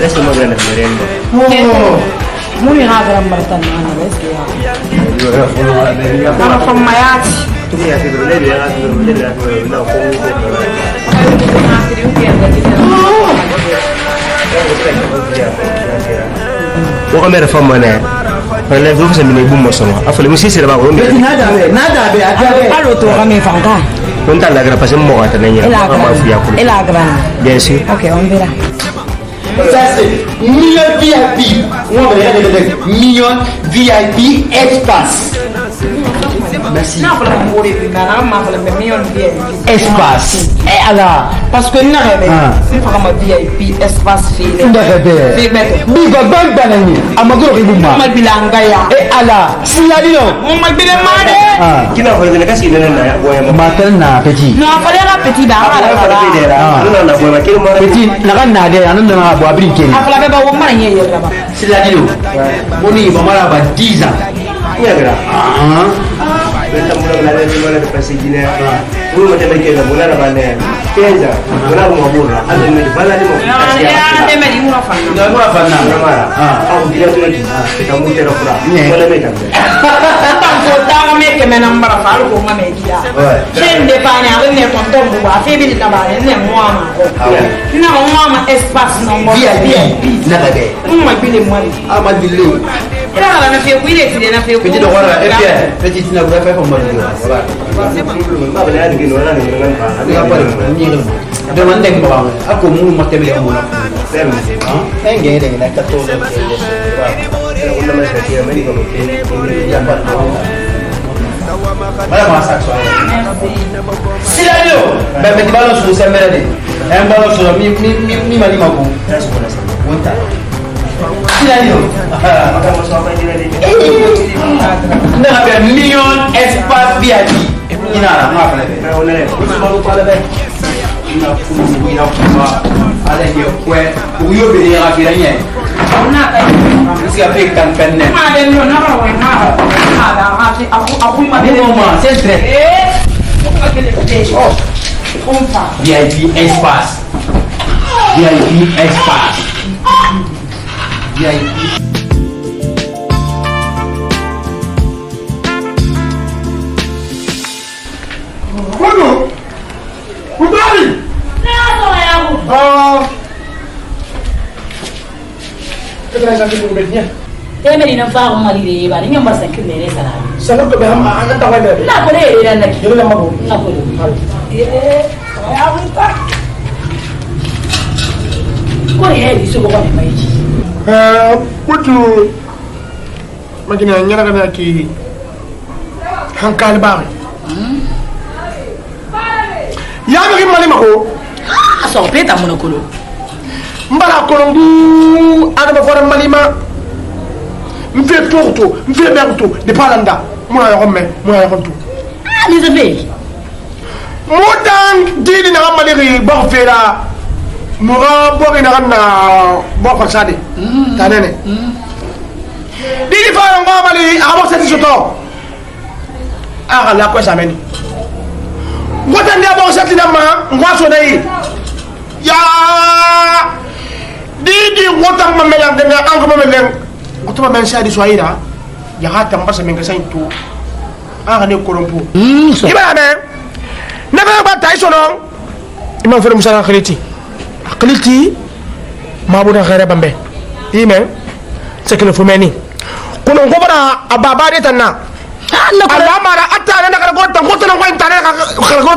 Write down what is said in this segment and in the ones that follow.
Adesso mi prende il merenda. Muni hagara martan mana gaskiya. Ana son mayati. Tuni ya kidro le ya kidro le ya na ko ko. Na kiri uki anda kita. Wo kamera famma ne. Pare le vuoi se mi bummo sono. Afale mi si sera ba ko mi. Nada be akabe. Alo to kami fangka. Non talla gra pas mo ata ne ya. Ma fu ya ko. Elagra. Bien sûr. Okay, on verra. Ça c'est million VIP. On va regarder million VIP espace. Merci. Na fala mbori bina ma fala be million VIP. Espace. Alors, parce que na rebe. Fala ma VIP espace file. Ndakebe. Fimeto. Bigo banani. Amagoro kibuma. Ma bilanga ya. Ala. Silalio. Ma bilemade. Kina ko ne kasi ne na ya boya ma. Matel na petit. No fala la petit da. Non na boya ma kilo ma. Petit na kan na de anu na bo abrin keni. Afala be ba wo mara nye yera ba. Silalio. Boni mamara ba 10 ans. Ya gra. Benta mula la de mula de pasigine. Uno mate me kela mula na bane. Kenza. Mula mo mura. Ando me bala ni mo. Ya de me di mo fa. Na mo fa na. Mara. Au dia tu lagi. Kita mu tera pura. Mula me kan. Ko ta me ke me nambara fa ko ma me dia. Chende pa nya ne ko to bu ba fe bi na ba ne mo ama ko. Na mo ama espace no mo. VIP. Na kage. Ma bi le mo. Amadile. Ila ala na fe kuile tile na fe. Petit de wara FPR. Petit na bra fa mo ni. Wala. Ma bala ni no na ni ngan pa. Ada apa ni? Ada mandeng bawang. Aku mu mate beli amun. Serve. Enggak ada nak kata tu. Una me que me dijo que ya pa. Mana masak soal. Silayo. Bebe di balon su semere de. En balon su mi mali magu. Wonta. Silayo. Acabamos a aprender de. Na be million espace VIP. Ina na ma fele. Na ole. Ma lu pale be. Ina kuma ale ye kwe. Uyo be ya kiranye. Na ka. Isi ape kan penne. Ma de no na ba we na. Ma da ma fi aku ma de. Mama, c'est très. Oh. Compa. VIP espace. VIP espace. VIP. Waduh, Putri. Kita nanti berubahnya. Emeri na fa ko mali de ba ni ngamba sa kimere sana. Sangat kebaham anak tahu ada. Na ko de ira na ki. Jadi nama aku. Na ko. Ya bunta. Ko de su ko ni mai. Putri. Makanya nyara kana ki hankal bang. Ya bagi mali mako. So peta mo na kulo. Mbara kolongu ada ba fora mali ma. Mfe torto, mfe berto, de palanda. Muna ya homme, muna ya hontu. Ah, les abeilles. Motan didi na mali ba fera. Mura bo na na bo ko sade. Tanene. Didi fa ngo mali abo sati soto. Ah la ko sameni. Motan dia bo sati na ma ngwaso dai. Ya didi motan ma melang dengan angko ma melang. Kutuba men sa di soira ya hata mbasa men kasa itu aka ne korompo iba me na ba tai sono imam fere musa akhliti mabuda khaira bambe ime sekele fumeni kuno ngobara ababa de tanna Allah ma no ko intane ka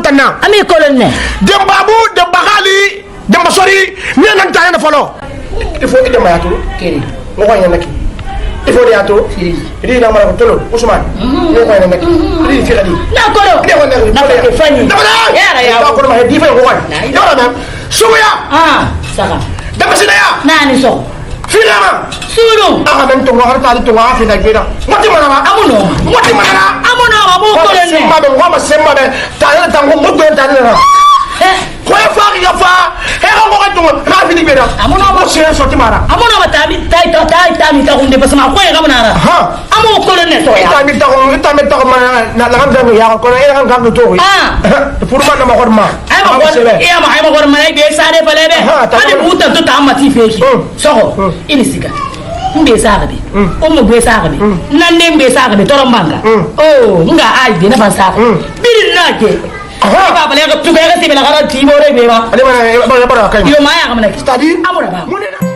tanna ami colonel dembabu dembagali dembasori ni nan tane na folo il faut idema yato keri mo ko yanaki il faut yato ri na mara ko tolo Ousmane mo ko yanaki ri fi gadi na kolo na ko fani ya ya ko ma di fa ko wa ya na suya saka dembasina ya nani so filama suru men to ngor ta to ngor fi na gida moti mana amuno mo colonel semba be ta ta ngo mo do ta na ko fa ya fa he ko ko to rafi ni gida amuno mo se so ti mara amuno matabi tai mi ta hunde basma ko ya ngamana amu colonel to ya ta mi ta ma na la ngam ya ko na ya ngam to pour man na ma ko ma ay ma ko ma be sare fale be ani buta to ta amati feki soko ini sika mbe sagade o mo be sagade nan ne mbe sagade to rombanga nga ay de na bansa birin nake ba bale ga tuga ga sibela ga timore be ba ale ba kay yo maya ga manaki stadi amura ba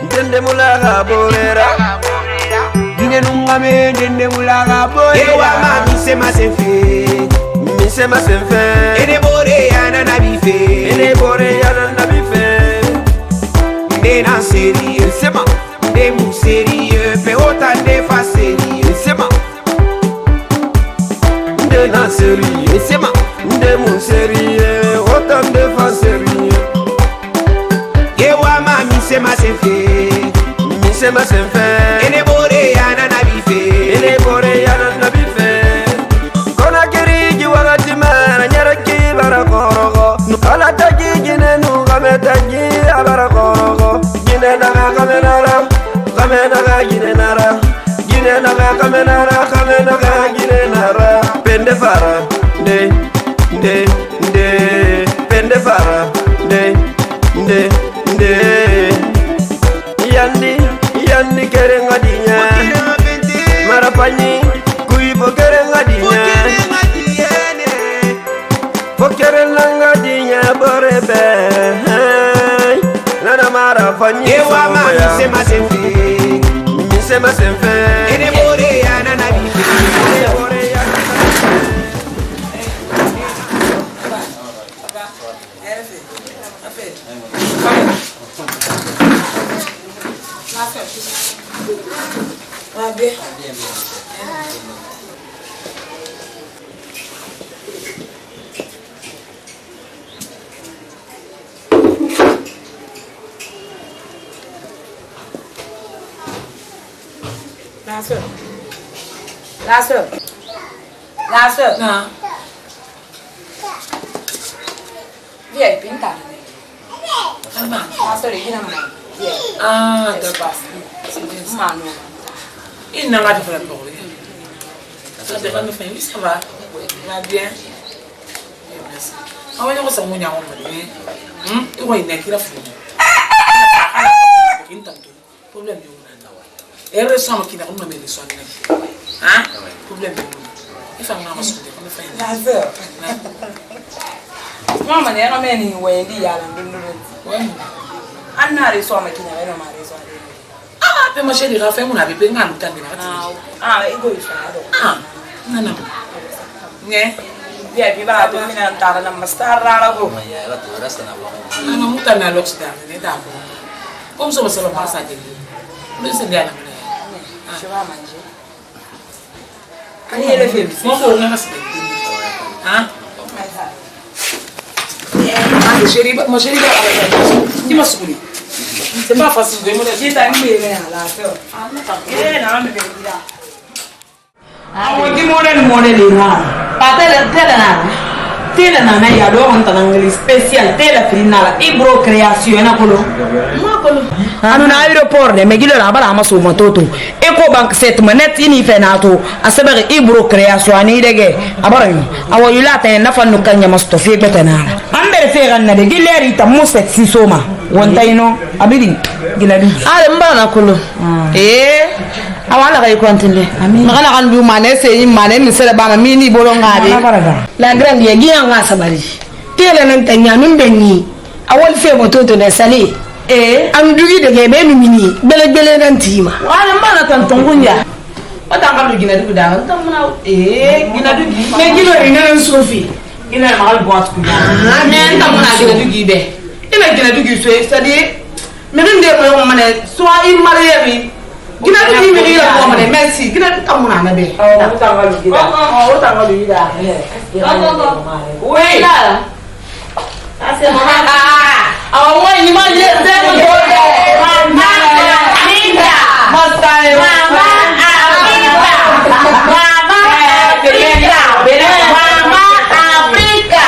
Dende mulaga bolera Dine nungame dende mulaga bolera Ewa ma mise ma senfe Ene bore yana na bife Nde na sérieux sema Nde mou sérieux Pe ota nde fa sérieux sema Nde na sérieux sema Nde mou sérieux Ota nde fa sérieux Ewa ma mise ma senfe Ene bore yana na bife Kona kiri jiwagati mana nyaraki barakorogo Nukala taji jine nukame taji abarakorogo Jine naga kame naga jine nara Jine naga kame naga jine nara Pende fara de Pende fara de Yandi kerenga dinya Marapani kui pokerenga dinya Pokerenga dinya borebe Nana marapani Ewa ma mise ma senfe Ene bore ya nana bife Ene bore ya La sœur. Non. Viens, pinta. La sœur, il vient à d'accord. Mano. Il n'a pas de faire pour lui. Ça dépend de faire, oui, ça va. Va bien. Merci. Ah ouais, on s'en va en mode. Il va y aller, il a fou. Problème de et ressemble qui n'a pas de soin. Hein? Problème de il faut que nous la sœur. Maman, elle a mené une Wendy à la Anna reçoit ma qui n'a rien à raison. Ah, mais ma chérie, il a fait mon avis, il a fait non, non. Ne? Via viva, tu mi non tara na mastarra la go. Non, non, non, l'Occident, ne d'abord. Comme ça, ça va passer à dire. Mais c'est bien. Je vais manger. Allez, le film. Mon frère, on a assez. Hein? Ma chérie, dis-moi ce que tu c'est pas facile de me dire. J'ai ta nuit, là, sœur. Ah, non, non, mais là. Awon ki model le na pa tele na ya do on tanangali special tele finala ibro creation na kolo anu na aéroport de megilo la bala ma so mototo eco bank set manet ini fenato asabere ibro creation ani dege abaran awo yulata na fanno kanya masto fi betanala ambere fe ganna de gileri ta muset si soma wonta ino abidi giladu ale mbana kolo awala kay kontinde ngala kan du mané sey mané ni sele bana mini bolo ngade la grande ye giya nga sabari tele nan tanya min benni awol fe mototo de sali am dugi de be mi mini bele nan tima wala mbana tan tongunya wata ngam gina du da tan muna gina du me gino ina nan sofi ina mal boîte ku mais nta mona gina dugi be ina gina dugi so c'est-à-dire mais ndé mo mané soit il marié bi gina dugi mi ila ko mané merci gina nta mona na be o tanga lu gida o tanga lu gida oui là c'est maman awa mo ni ma je de mo de mama Afrika masai mama Afrika mama Afrika mama Afrika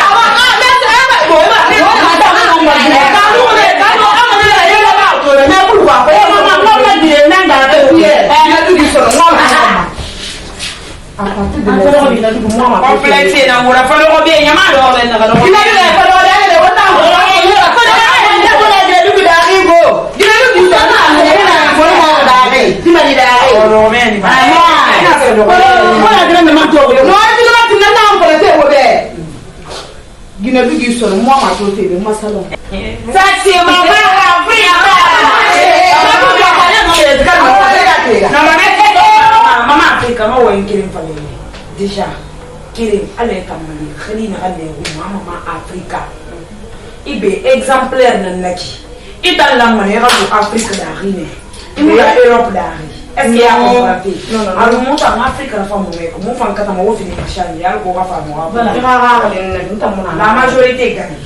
complexe na mura fa lo bien nyama do ben na lo Gina dugi soro mo ma to te be masalo sexy mama Afrika mama Afrika ma wa inkirin fa le déjà kirin ale kamali khalina ale mama Afrika ibe exemplaire nan naki itan la mane ra Afrika da rine ya Europe da rine est-ce qu'il y a compris non alors mon temps Afrique la femme mais comment fan kata mo fini machani ya ko ga fa mo voilà la majorité gagne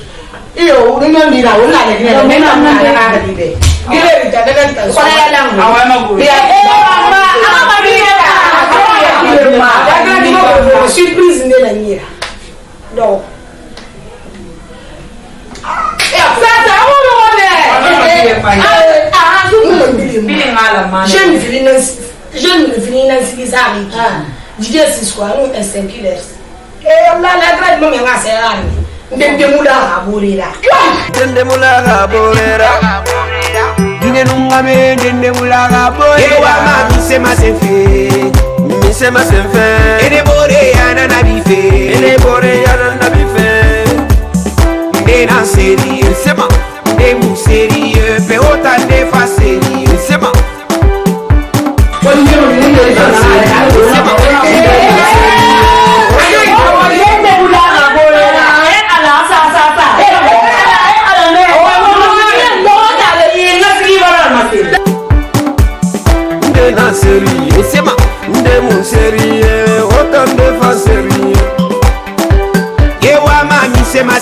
iyo ringa ndira wala le gina me na na na dibe gire ri ta daga ta so ya lang awa ma go ya mama ama bia ma daga ni mo surprise ne la nyira donc ya sasa wo wole jeune finance bizarre DJ Siswa nous inséculaires et on a la grade même nga serani ndende mula aburira Dende mulaga borera Dine nungame dende mulaga borera Ewa ma mise ma senfe Ene bore yana na bife Ene bore yana na bife Ndena sérieux sema Ndemu sérieux Pe ota nefa sérieux sema Ndena sérieux sema Ndemu sérieux Ota nefa sérieux Ewa ma mise ma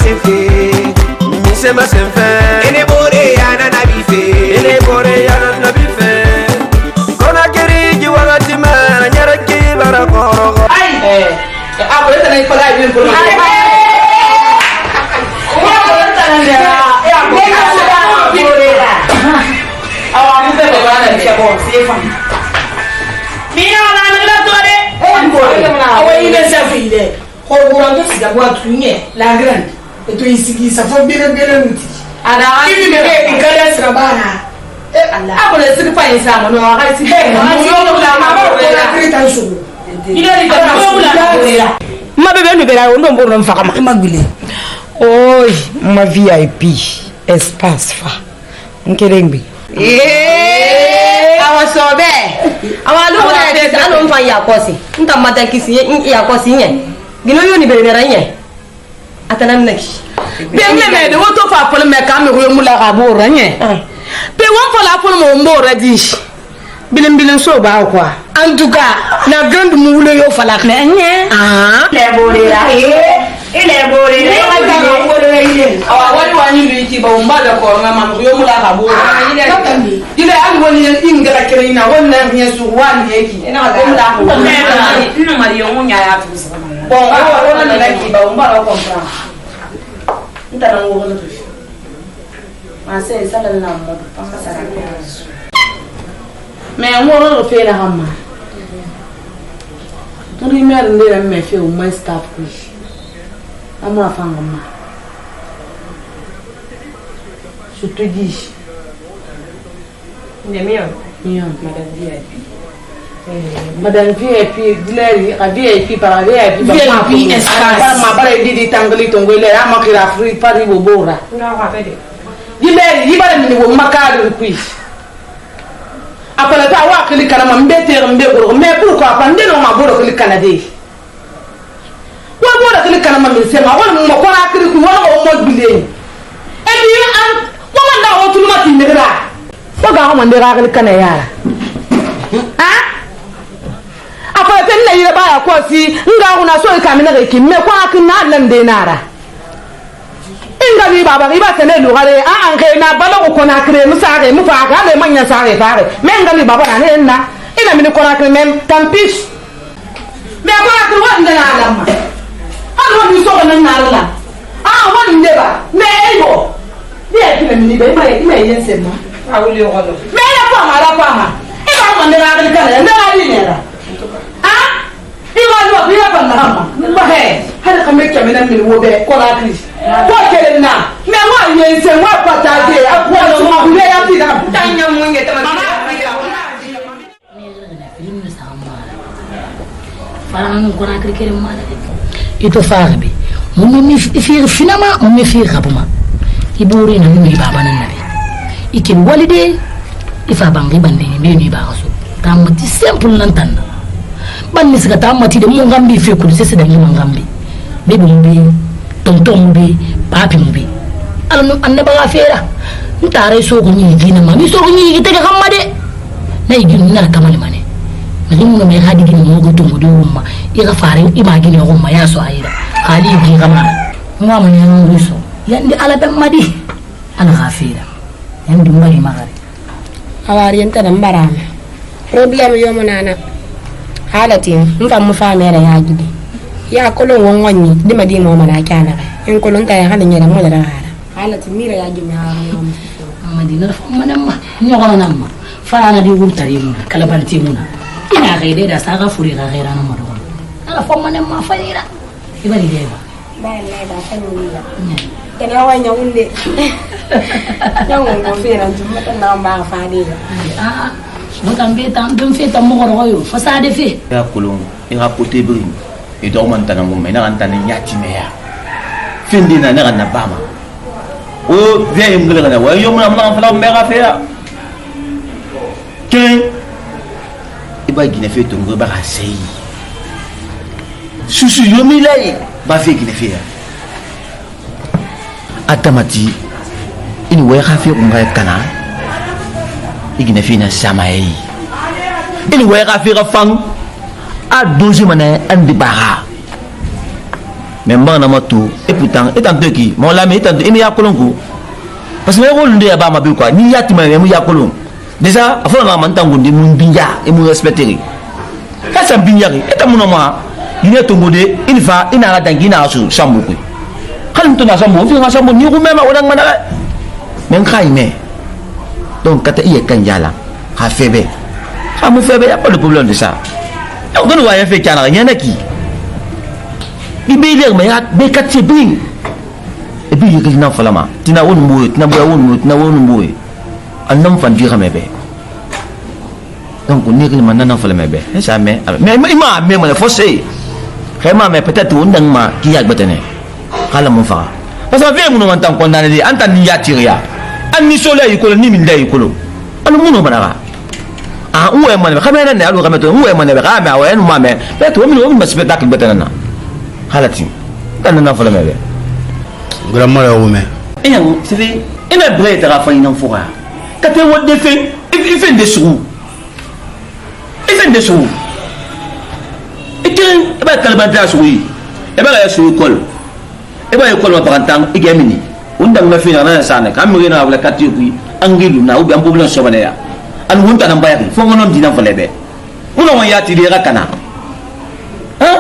senfe Ene bore yana na bife Ene bore yana na bife Kona keriji wakati mana nyaraki barakoro ai abole tane ko la bien ko la grande et tu ici ça faut bien outil ada ibi me be kala srabana Allah abole sir pa isa mo no aga si ma bebe no bera ndo mbo no mfaka ma gbile oi ma VIP espace fa nkerengbi awa sobe awa lu na de alo mfa ya kosi nta mata kisi ya kosi nye gino yoni bere bere nye atanam neki bemle me de woto fa pole me ka me ko mula ka bo ranye pe won fa la pole mo mbo radi bilim so ba kwa en tout cas na grande moule yo fala nye le borera ile borera awa wani wani liki ba umba da ko ngama ko yo mula ka bo ile an woni ingara kirina wannan ne su wani yake ina ga mula ko ina mari yo munya ya tu bon awa wani liki ba umba da compra ntana ngo hono to ma se sala na mo panga sara me ngoro ro fe na hamma turi mer ndere me fe o my staff ku amra fanga ma je te dis ne mio madame VIP dileri a VIP para VIP VIP espace ma bare di tangli tongole ama kira free pari bobora nga ka pede dileri di bare ni wo makado quiz apala ta wa kili kana mbete mbe goro mais pourquoi pas ndeno ma boro kili kana de wa boro kini kana ma min sema wala mo ko akiri ku wala o mo bile e bi an wala na o tulu ma tinira fo ga ho mande ga kini kana yara ha afa pen na yira ba ya ko si nga ho na so ka mi na ke me ko akin na lan de nara inga bi baba iba tene lu gare a an ke na balo ko na kire mu sa mu fa ga le manya sa re fa re men ga bi baba na ne na ina mi ko na kire men tampis me ko na kire wa ndana alama ano ni so na na ala wa ni ndeba me ego bi e kire mi ni be ma yen se ma awuli o lo me ya fa ma e ba ma ndana ga kala na ga ni ne ra iwa lo bi ya ban na ma he hada kame ke mena mi wo be ko la kris ko kele na me wa yen se wa pata de apo so ma bi ya ti da tanya mo nge ta ma farang ko na krikere ma ito farbe mo mi fi finama mo mi fi rabuma iburi na mi baba nan nabi ikin walide ifa bangi bande ni mi ba so tamati simple nan tan ban mi siga tamati de mo ngambi fi ko sese de mo ngambi be bi tonton bi papi bi alno annaba ga fera ntare so ko ni gina ma mi so ko ni gite ga kamade na igin na kamale mane ni mo me hadi gini mo go to mo do umma ira fare imagine umma ya so ayira hali gi kama mo ma ni no so yandi ala be madi ana gafira yandi mbali magari awari enta da mbarama problem yo monana halati mfa mu fa mere ya gidi ya kolon wonwonni di madi mo mana kana en kolon ta ya halin yara mo da hala halati mira ya gimi ha madina fa manamma nyogona namma fa na di wurtari mu kala banti mu ina gaide da saka furi ga gaira na maro ala fa manamma fa ira ibari deba ba fa ni ya kana wanya unde yang mo fera jumma na ba fa de mo tambe tam dum fe tam mo royo fa sa de fe ya kulung ira pote bring e do man tan mo mena kan tan yati me ya findi na na na bama o vie ngule na wa yo mo na fa la me ga fe ya ke iba gine fe to ngo ba ga sei susu yo mi lai ba fe gine fe ya atamati ini wa ga fe ngai kana igine fe na samai ini wa ga fe ga fang a dozi mana andi baga memang nama tu pourtant etant qui mon lami etant imi ya kolongu parce que ko ndé ba ma bi quoi ni yati ma mu ya kolong déjà afo na man tangu ndi mun binja e mu respecter ka sa binja eta mun ma ine to ngode il fa ina ga dangi na su sambu ko kan to na sambu fi ga sambu ni ko mema odang mana men khai me donc kata iya kan jala ha febe ha mu febe ya pas de problème de ça donc on va y faire kana yana ki bibilir me be katse bing e bi yiri na falama tina won mu tina bo won tina won mu annam fan dira mebe donc on est man na falama be ça mais ma me fossé vraiment mais peut-être on dang ma ki yak batene kala mo fa parce que ve mu no tan condamné di anta ni yatiria an ni soleil ko ni min dai ko anu mu no bana ah uwe mane kama nene alu kama to uwe mane ba ma wa en mame beto mi no mi spectacle betana halati tan na fala mebe grandma ya ume en c'est ina bre ta fa ina fora ka te wo de fe ife de sou e ken e ba kalbanta sou e ba ya sou kol e ba kol ma parantang e gemini undang na fina na sana kam mi na wala kati ku angilu na ubi ambulan so bana ya an wunta nan bayaki fo ngonon dina falebe uno wa yati de rakana hein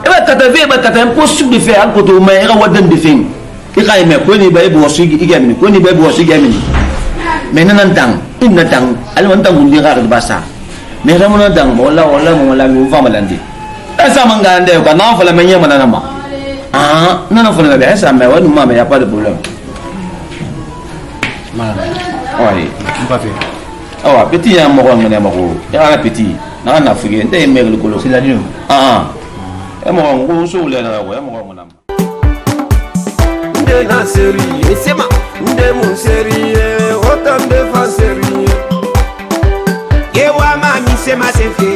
e ba kata ve ba kata impossible de faire an ko to me era wadan de fin e kay me ko ni bay bo sigi igamini ko ni bay bo sigi gamini me nan tang inna tang al wan tang undi ga ba sa me ramona tang wala mi fa malandi esa manga ande ko na fala me nyama na ma ah nan fala be esa me wa ma me ya pas de problème mala oui pas fait awa petit ya mo ngone ma ko ya na petit na na fuge ndé meglu ko lo c'est la nuit e mo ngo so le na ko e mo ngona nde na série sema nde mon série autant de fa série ye wa ma mi sema se fe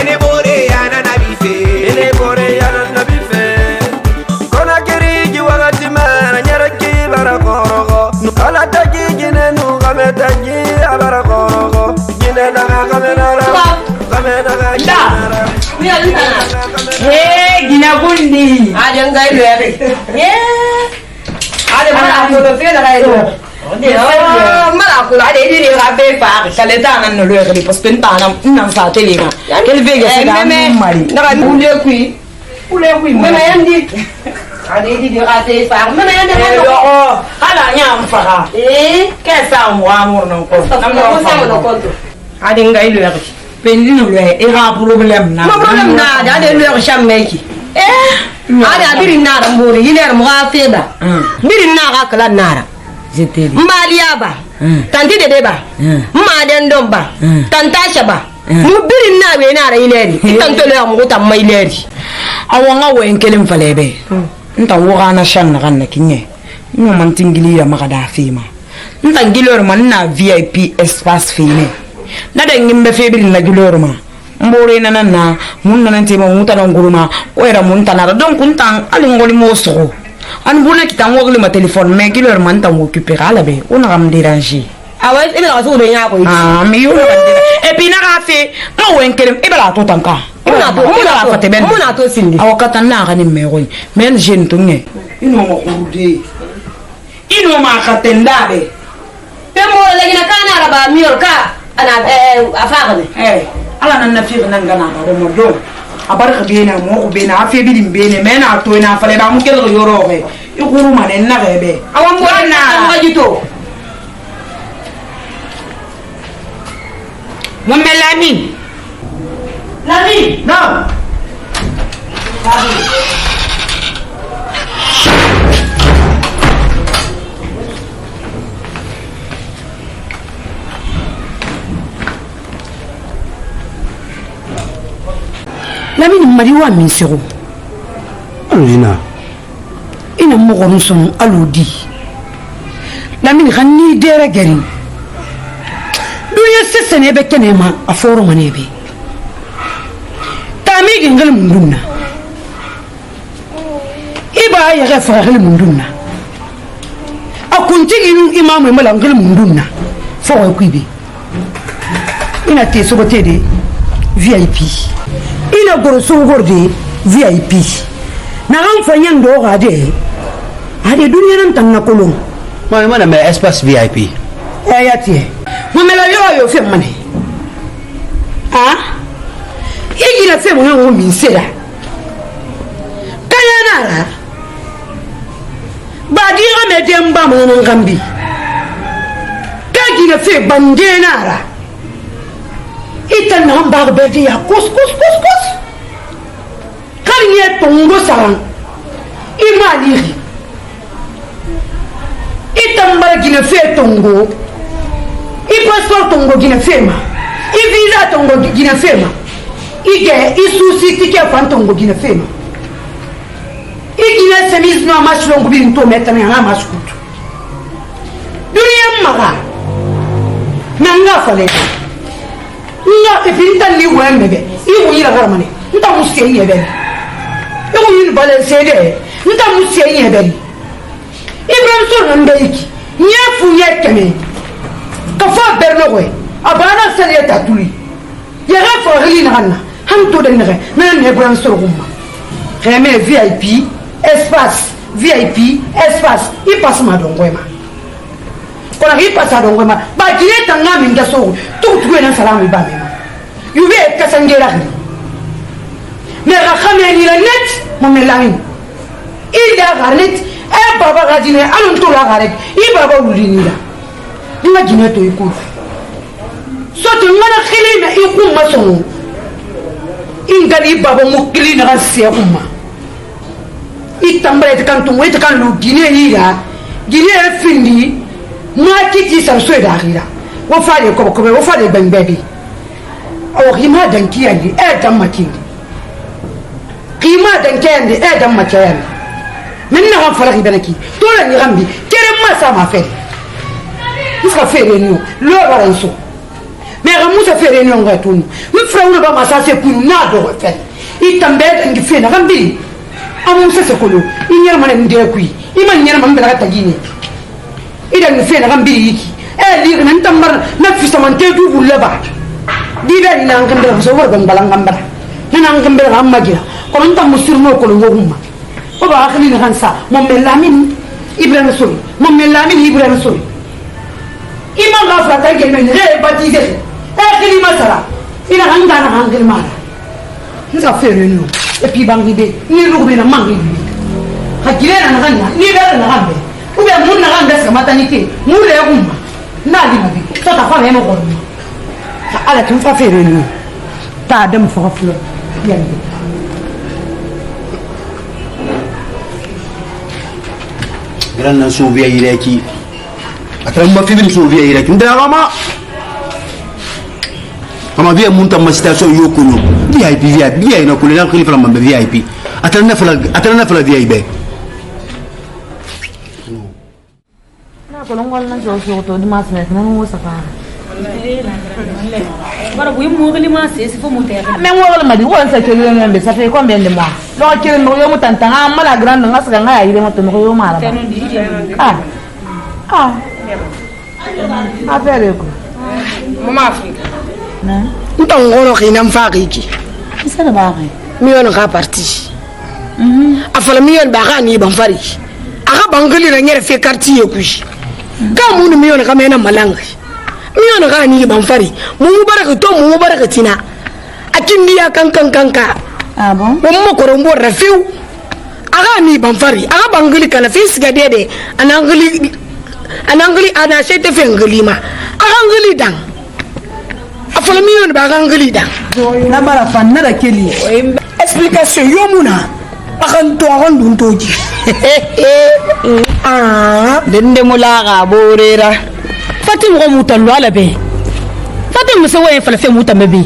ene bore ya na na bi fe ene bore ya Ginagundi. Ada ngai lu ya. Ada mana aku tu fela ngai lu. Mana aku ada ini rabe pa. Kale ta nan no lu ya parce que ntana nan sa tele ma. Quel vega se da mari. Naka ule kui. Mana yandi. Ada ini rabe pa. Mana yandi. Hala nyam fa. Ke sa mo amor non ko. Nam ko. Ada ngai lu ya. Pendi no lu e ha problem na. Problem na ada lu ya shammeki. Ada birin nara mbori yiler mo afeda. Birin nara kala nara. Mbaliya ba. Tanti dede ba. Mmaden domba. Tantasha ba. Mu birin na we nara yileri. Tantole am gota mai yileri. Awanga we enkelem falebe. Nta woga na shan na kan kinye. Mo man tingili ya makada fima. Nta gilor man na VIP espace fine. Na da ngimbe febil na gilor ma. Mbore na mun na ntema muta na nguruma wera mun tanara donc kuntan ali ngoli moso an buna kitan wogli ma téléphone mais kilor man tan occuper ala be ona am déranger awa e bela so be nya ko mi yo et puis na ka fe ma wen kelem e bela to tanka muna to sindi awa katan na ga ni me roy men jeune to nge ino mo kurude ino ma katenda be pe mo la gina kana raba mior ka ana afaqne ala nan na fi nan gana ba mo do abarka bena mo bena afi bi dim bene mena to na fale ba mu kelo yoro be ikuru manen na bebe awam bo na ngajito mo melami lami no Lamine mariwa min sego alina ina mo gon son aludi Lamine xanni dere gari dunya sesene be kenema aforo manebe tami gingal mundunna iba ya gafa gal mundunna akunti inu imamu mala gal mundunna fo ko ibi ina te so de VIP ina goroso gorde VIP na ran fanyan do gade ade duniya nan tan na kolon mana me espace VIP ayati mo mela yo fe mane igina fe mo ngo min sera kaya nara badi ame demba mo nan gambi kagina fe bande nara itan nan ba be dia kus kaliye tongo saran imali itan ba gina fe tongo i passeport tongo gina fema i visa tongo gina fema ige isusi tike fantongo gina fema igina semis no mashlongo bi nto metana nga maskutu duniya maga nanga fale nga epinta ni wembe i wuyira garmane nta musiye yebe i wuyin balance de nta musiye yebe ibrahim so ndeiki nyafu yekeme kafa bernowe abana sale tatuli ya gafa rilina ganna hanto de nere nan ne ibrahim so gumma kheme VIP espace VIP espace i passe ma dongwema kona i passe dongwema ba jine tanga minga so tu na salamu ba mema yube kasangera gni me ga khame ni la net mo melani ida garnet e baba gajine alon to la garet i baba wulinira nga jine to ikuru soto ngana khilina ikumma so ingali baba mukilina gasiya umma itambare kantu wete kan lu gine ira gine findi ma kiti sarso da gira wo fare ko wo fare bembebi aw khima danki andi e damaki khima danki andi e damaki andi minna ha fara gibanaki to la ni gambi kere ma sa ma fe iska fere ni lo baranso me ga musa fere ni ngatun mi frauna ba ma sa se kunu na do fe itambe dangi fe na gambi amu se kolo inyar man ndé kui iman nyar man bela tagini idan fe na gambi yiki li nan tambar na fi samante du bulla ba di da ina ngam da so war gam balang gambara hina ngambel ga magira ko nta musirmo ko lo nguma o ba akhli ni hansa mo melamin ibrahim sori mo melamin ibrahim sori ima ga fata ke men re baptisé akhli masara ina hanga na hangel mara nza fere no e pi bangi be ni rugo be na mangi be hakile na nganya ni be na gambe ou bien mun na gambe sa maternité mun le nguma na di mabi so ta fa me ko ala tun fa fere no ta dem fo flo yande Gran Sofia ireki. Atran ma fibin Sofia ireki. Ndara ama via munta ma station yokuno. VIP via ina kulina khalifa la mambe VIP. Atran na fala VIP. Na ko ngol na jo to di mas mes na mo sa fa. Bara bu mo gali ma se fo mo te me mo gali ma di won sa kele ngembe sa fe ko mbende mo lo kele no yo mutanta nga mala grand nga sa nga yire mo to no yo mala affaire ko mama Afrika na nta ngoro khina mfaqiki isa ba ga miyon ga parti afala miyon ba ga ni ban fari aga bangali na nyere fe quartier kushi ka mun miyon ga mena malanga miyon ga ni ban fari mu baraka tina akin dia kan ah bon mo ko rombo rafiu aga ni ban fari aga bangali kala fis ga dede anangali ana shete fe ngali ma aga ngali dan afala miyon ba ga ngali dan na bara fanna da keli explication yomuna akan to akan dun toji dende mulaga borera fatim ko mutallo ala be fatim se waye fala fe mutambe be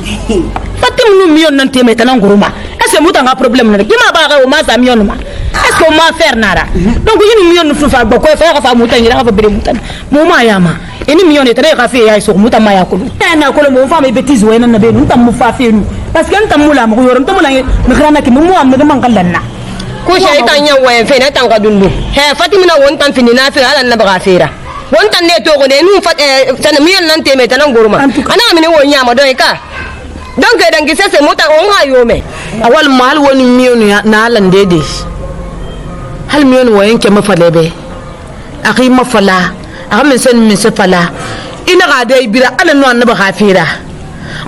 fatim nu miyon nan teme tanan guruma est-ce que mutanga problème na kima ba ga o ma sa miyon ma est-ce que ma faire nara donc yini miyon nu fa ba ko fa fa mutangi ra fa bere mutan mo ma yama ini miyon e tare ka fe ya so mutama ya kulu na ko mo fa me bêtise waye nan be nu tam mu fa fe nu parce que ntam mula mo yorom tam mula mi grana ki mo am na man kallanna ko shaytan ya waye fe na tan ka dundu he fatimina won tan finina fe ala na ba fera won tan ne to ko ne nu fat tan miyon nan teme tanan guruma ana amine won nyama don ka donc dan ki sese mota on ha yome awal mal woni miyon na lan dede hal miyon wayen ke mafalebe akhi mafala aga min se fala ina ga dai bira ala no annaba khafira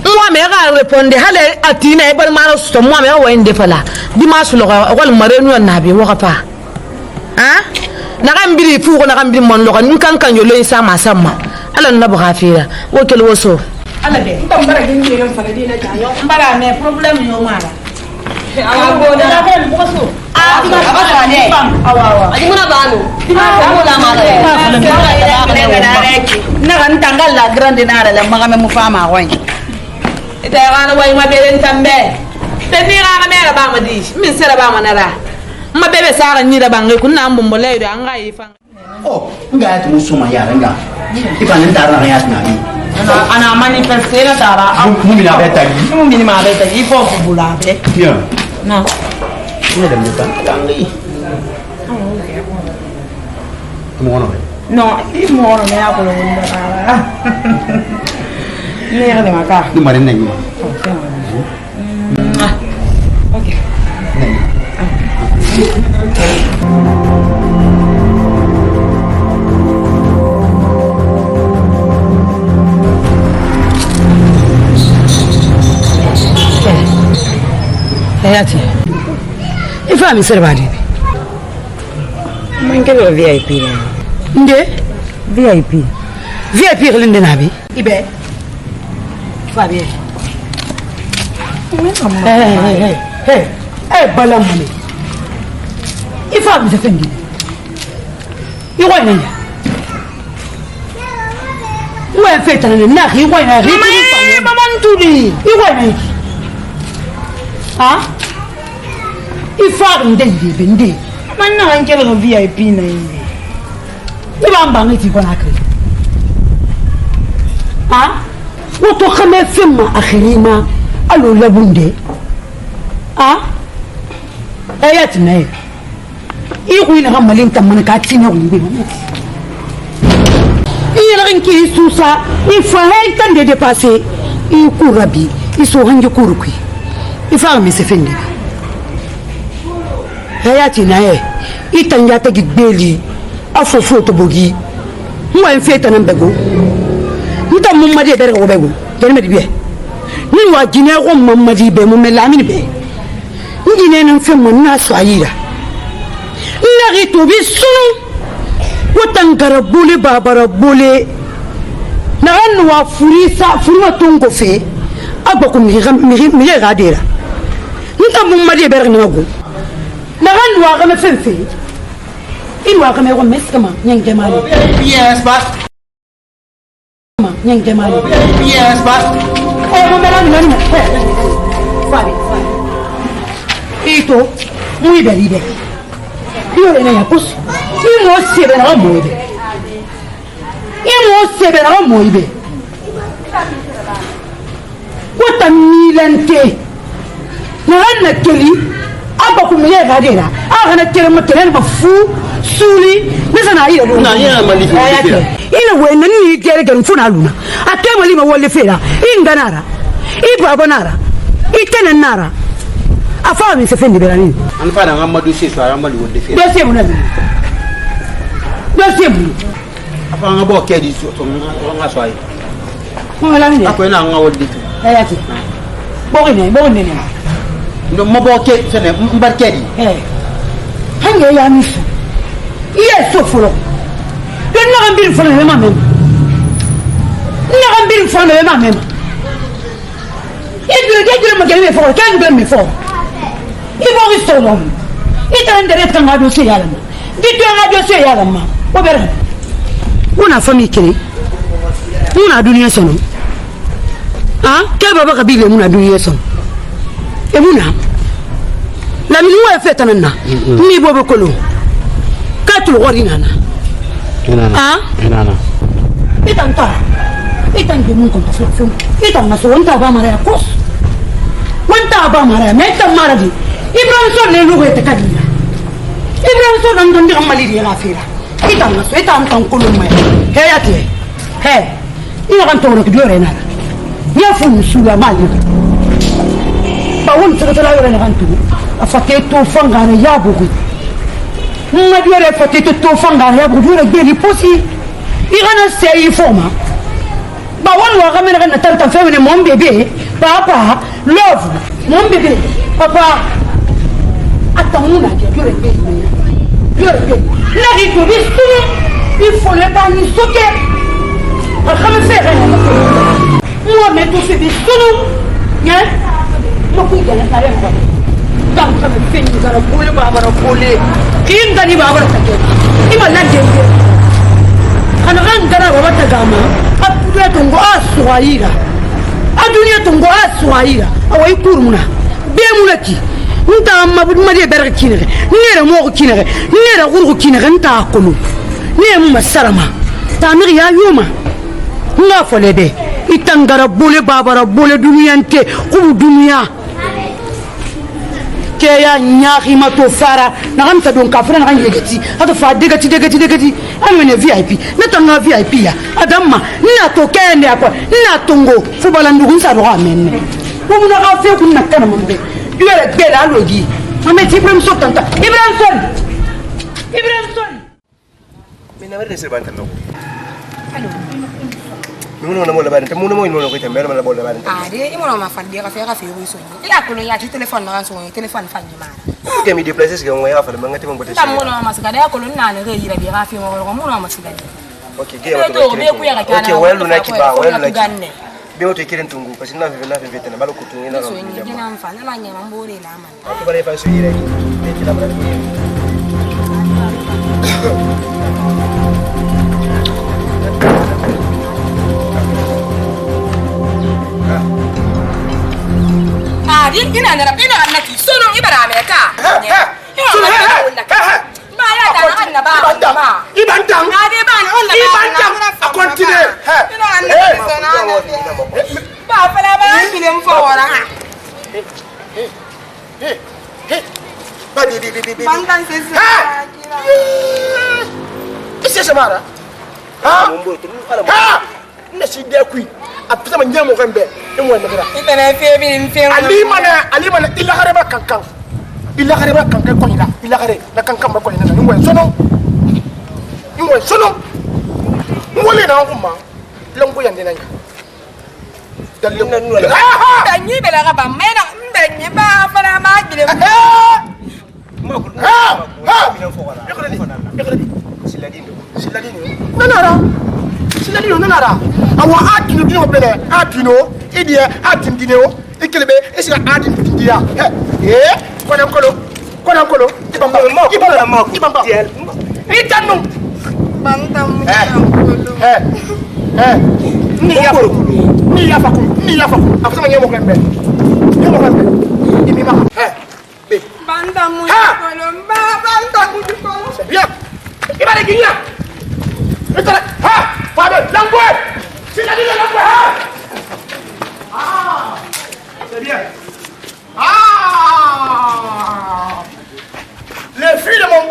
moi me ga répondre hale atina e bar mara sto moi me wayen de fala dimanche lo wal marenu nabi wa fa na gambiri fu ko na gambiri mon lo kan yo lo isa ma sama ala annaba khafira wo kel woso ala be mbara gindi yo fala dina ta yo mbara me problème yo mala awa bo da la ben ko so awa adimuna banu la mala na kan tangal la grande nara la magame mu fama wai ita yana wai ma belen tambe te ni ga me ra ba ma di min sera ba ma nara ma bebe sara ni da bangai kunna mbombo le do anga yi fa oh nga tu musuma ya nga ipanen tarna ya nabi ana manifester na tara mu mina beta gi mu mina ma beta gi fo bula be ya na ni da mutan dangi no i moro me ako lo nda ni ga maka ni mare nai okay Hayati ifa mi servadi mangelo VIP nde VIP linde nabi ibe fa bien balamani ifa mi sefengi iwa nanya wa feta na iwa na maman tudi iwa nanya ifa nde bende man na ngelo no VIP na inde iba mbanga ti kona kre woto khame fema akhirima alo labunde ayat nay iku ina hamalin tamman ka tina ngbe ila rinki susa ifa hay tan de dépasser iku rabi iso hange kurukui ifa mi se fendi hayati na itanja ta gigbeli afofo to bogi mo en feta nan bego nta mummadi bere ko bego jere medi be ni wa jine ko mummadi be mo melami be ngine nan fe mo na so ayira na rito bi sunu wotangara bole babara bole na anwa furisa furma tongo fe abako mi gadera nta mummadi bere ngago na anwa ga me fe inwa kama yako meskama nyenge mali yes boss nyenge mali yes boss mo mera nani fare ito muy belibe yo ina ya pos imo sebe na moibe wata milante na hanna keli abako mi gadera agana kele motele ba fu suli mesana ira do na ya mali ina we nani gere gan funa luna atema lima wolle fera inganara ibabanara itenenara afa mi se fendi berani an fara ngamadu se so amali wolle fera dossier mun nabi dossier mun afa ngabo kedi so to nga so ay mo la ni ako ina nga wolle tu ayati bo ne ndo mabo ke sene mbarkedi hange ya misu iya sofolo den na gambir fona me mamem na gambir fona me mamem idure mo gele fo kan gele me fo ibo ristolom itan dere tan ngado se yala ma ditu ngado se yala ma o bere una famille kene una dunia sono ke baba kabile muna dunia sono e muna la miliwa feta nana ni bobo kolo katul wori nana nana itan de mun konta fum itan na so wonta ba mara kos wonta ba mara meta mara di ibrahim so ne lugo te kadina ibrahim so nan don di amali di afira itan na so itan tan kolo mai hayati ina kan tawro ki dore nana ya fu musula mali ba won tsaka tala yore na kan tu afateto fangana ya bugu ma diore afateto fangana ya bugu diore geli posi igana sei forma ba won wa gamena kan tanta femene mon bébé papa love mon bébé papa atamuna diore geli la rito bistu il faut le bani soke akame faire moi mais tout c'est bistu hein mo ku gele tare ko dam kame fini gara bole babara bole kin gani babara take ima lande ana kan gara baba tagama apuya tungo aswaira adunia tungo aswaira awai kurmuna be mulaki nta amma budma de berga kinere nere mo kinere nere gurgu kinere nta akulu ne mu masarama tamir ya yuma nga folebe itangara bole babara bole duniyante ku dunia ya nyaki mato fara na gamta don kafra na ngegeti ato fa degati amene VIP na tanga VIP ya adamma na to kende akwa na tongo fubala ndugu sa ro amene ko muna ka fe kun nakana mambe yere bela logi ameti Ibrahim so tanta Ibrahim son mina werde se banta no nuno na mo la banta muno mo no ko tambe na bola banta de imo ma fandi ka fe wiso ila ko ya ti telephone na so telephone fanyi mara ke mi déplacer ce qu'on va faire mangati mo bote ta mo no ma sigada ya ko na ne re yira bi ka fe mo mo no ma sigada okay ke ma to okay welu na kiba welu na be o to kiren tungu parce que na fe tena balo ko tungu na so ni dina mfana na nyama mbore la man ko bare fa so yira ni ti la bara ina annati sono ibarame ka ba ya da na ba ibantang na de ba na wala ibantang a continue ina annati sono ba fala ba bilem fo wala ba di bangan sesa ise samara ha nda si de kui apisa ma nyamo gambe imwe ndera itana fe bi mfe ali mana illa gareba kankan ko ina illa gare na kankan ba ko ina imwe sono ngole na nguma longo yande nanya dalle nula danyi bela ga ba mena mbenye ba fara ma gile Siladino nanara awa atino dino bele atino idia atin dineo ikelebe esira adin dindia konankolo ibamba itanu bantam ni yafa afsama nyemo kembe imima be bantam kolomba bantam kolo c'est bien ibare ginya itara Pardon, l'angoisse. C'est la vie de l'angoisse. Ah, c'est bien. Ah, le fils de mon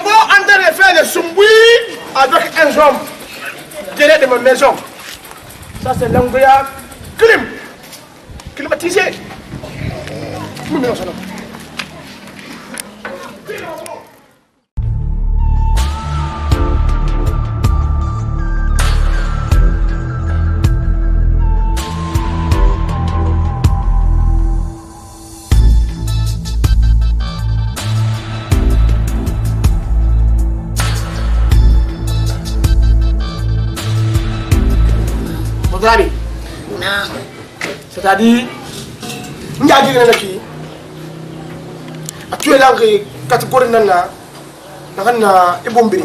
bois en train de faire le soumboui avec un homme derrière de ma maison. Ça c'est l'angoisse. Climatisé. Non. C'est-à-dire, il y a des gens qui tu es là catégorie nana nana ebombiri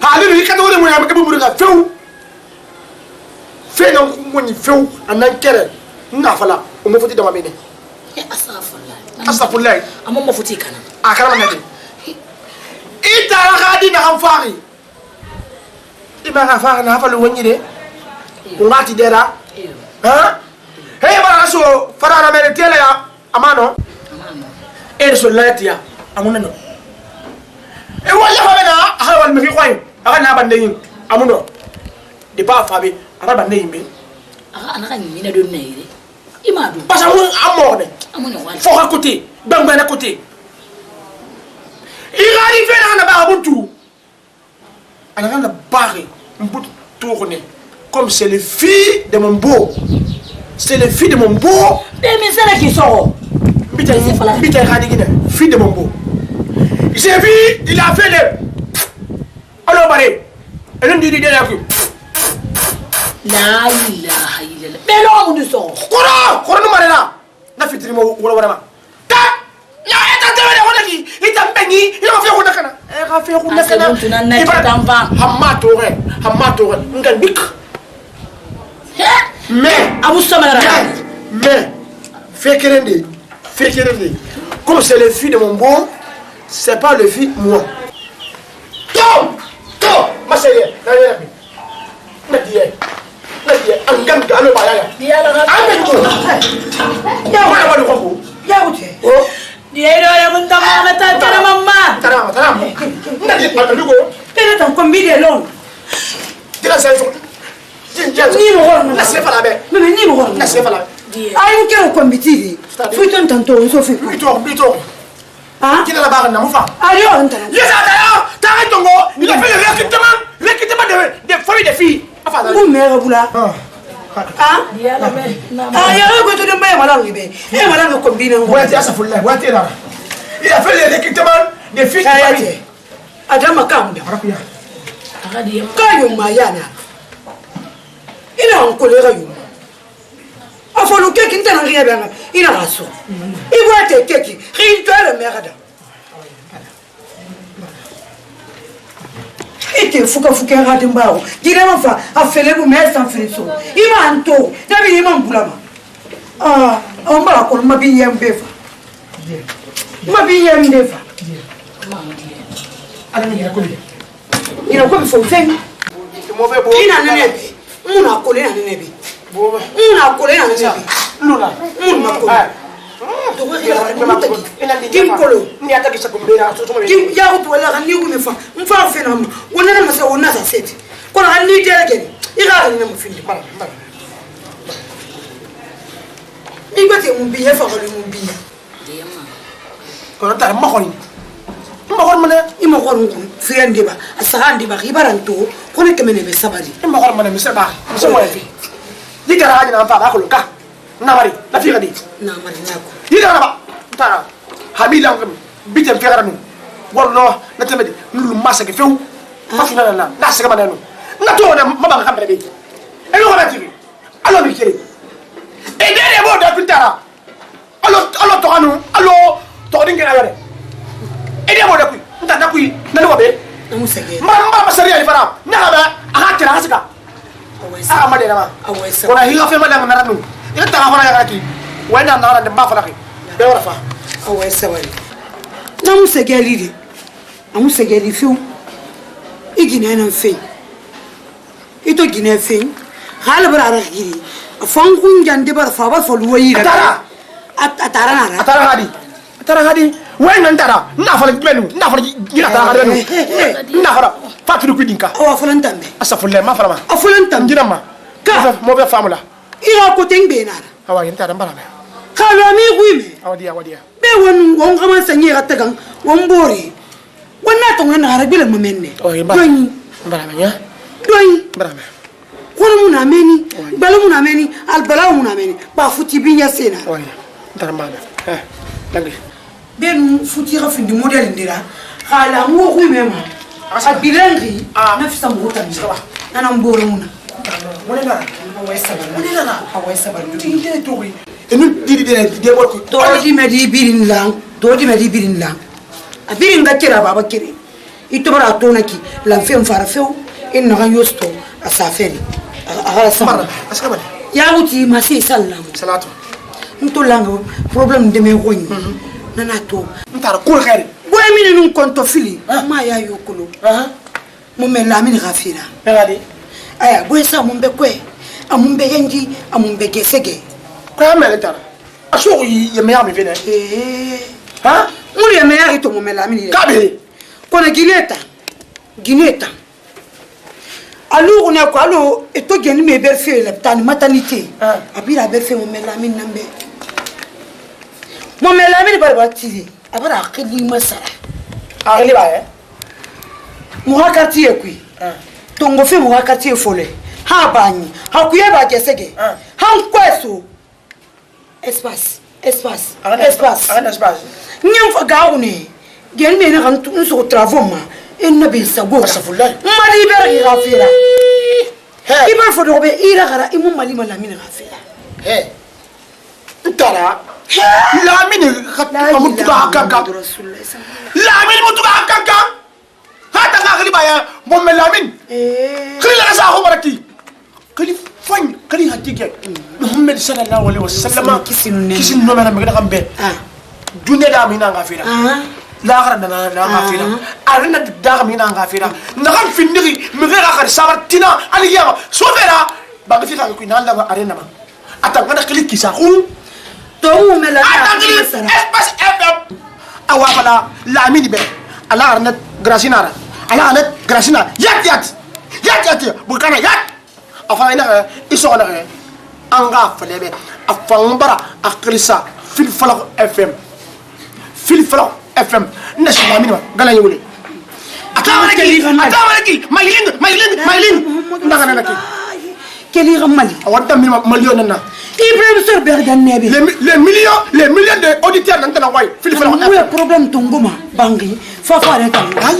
ali ni catégorie mo ya ebombiri ka feu na mo ni feu anan kere na fala o me foti dama bene astaghfirullah amma mo foti kana akara na de ita gadi na amfari iba ga fa na fa lo woni de ngati dera ha hey bara so farana mere tele ya amano so latia amuna no e wala fa bena ha wal mi khoy aga na bande yin amuno de ba fa be ara bande yin be aga anaka ni na do na ire imadu parce que amone amuno wala fo ha côté bangba na côté il arrive na ba buntu ana na barre mbut tourner comme c'est le fils de mon beau. C'est le fils de mon beau. Mais c'est là qui sort. Fils de mon beau. J'ai vu, il a fait le. Alors, barré. Et l'on dit derrière que. La ilaha illallah. Mais l'homme du sort. Quoi nous là. Na fitri mo wala wala. Ta. Ya eta tele wala ki. Ita mbengi, il va faire wala kana. Il va faire wala kana. Il va t'enva. Hamatore. Ngambik. Mais fais comme c'est le fils de mon beau, c'est pas le fils moi. Ma chérie, ni mo na se fala be me ni mo na se fala ay ko ko mbiti fu ton tanto so fu bito ah kila la barre na mo fa ali on tan yes ta tongo il a fait le recrutement de famille de filles enfin vous mère bula ah ya ko to de mbay mala ngibe e mala ko mbina ngo ouais ça faut là ouais là il a fait le recrutement de filles de famille adama kamda rapia agadi kayo mayana ina onkolera yuma afolo keki ntana riya banga ina raso ibwate keki ritwele merda ite fuka radi mbao direma fa afele bu mesa mfriso ima anto tabi ima mbulama ombala ko mabi yembefa ala ni ko ina ko bifo fen mauvais beau ina nene muna kole na nene bi muna kole na nene bi luna muna kole to ko ya kim kolo ni ataki sa kumbera to kim ya ko wala kan ni ko mefa mfa fe na wona na masa wona sa seti kono hanni dege ira ni mo findi mara mi bate mo biye fa ko mo biye kono ta ma ko ni ma ko mana ima ko fiende ba asahandi ba ribaranto kono kemene be sabari ima ko mana mi saba so mo fi digara haji na fa ba ko ka na mari na fi gadi na mari na ko digara ba ta hamila ngam bitem fi garanu wallo na tamedi nulu massa ke few fa fi na na sa gamana no na to na maba ka kambe be e ko ba tigi alo bi kire e dere bo da pintara alo to anu alo to dinga yare e de bo da ku nta na ku na lo be musege mamba masari ali fara na ba aha tira hasika a ma de na ma wala higa fe ma da na ranu ina ta fara ya ki wena na ran de ma fara ki be wala fa awe sawali na musege ali de amusege ali fiu igina na fe ito gina fe hal bara giri fankun jande bar fa ba fo luyi atara hadi way nan tara na fa benu na fa gira tara benu na fa fatu ku dinka awa fulan tambe asafulle ma fala ma afulan tam gira ma ka mo be famula ira ko tengbe na awa yin tara mbara kalo mi guime awadia be won kama sanye ga tagan won bori wonna to ngana harabila mamenne doyi mbara nya doyi mbara kono muna meni bala muna meni al bala muna meni ba futi binya sena oya ndara mala dangi ben futi ga findi model ndira khala ngo ku mema asa bilengi nafsa mota ndira nana mboro muna mona awesa ba ndire to wi enu didi de bol ko to di medi birin lang abirin ga kira baba kire ito bara to naki lan fem fara few in na yosto asafeli samara askabal ya wuti masi salatu nto lango problem de me goni nana to ntara kul khair boy mini nun konto fili ma ya yokulu mo me la mini ghafira ngadi aya boy sa mo be kwe amumbe yenji amumbe gesege kwa me ntara aso ye me ya me vene mo ye me ya ito mo me la mini kabe kona gineta alors on a quoi alors et toi gagner mes berfé la tani maternité abira berfé mon melamine nambe mon melamine barbati abara akili masara akili ba mo hakati ekwi tongo fe mo hakati efole ha bani hakuye ba gesege han kweso espace nyam fa gaune gel me na kan tun so travaux ma النبي سبوك ما لي بري غافيرة إبر فدوه بإيرا غرا إمو مالي ملامين غافيرة ترى لامين متوقع كاكا لامين متوقع كاكا هذا غالي بايا مم لامين خلي لا ساخو مركي خلي فين خلي هتيجي محمد صلى الله عليه وسلم كيسن نومنا مغنا غامبي دنيا دامينا غافيرة لا غرنا لا غافيرا أرنا داغ مينا غافيرا نغم في النغي مغير آخر سامرتنا اليوم سوفرا باقي في ذلك كنا لا أرنا ما أتمنى كلي كيساخون تو ملا أتمنى إسباس إفهم أوافلا لا مين بي على أرنا غراسينارا على أرنا غراسينا يات بكرة يات أفعلنا إسوأنا أنغاف فلبي أفعلنا أكريسا في الفلق FM في الفلق FM نسمع منه قال يقولي أتامركي مايلين نغنا نكى كلي غمالي أودع من مليون أنا إبراهيم سر بيرجع النبي les millions de auditeurs نحن نواي في الفيلم هو problem تونغوما بانغي فافارة تانغ هاي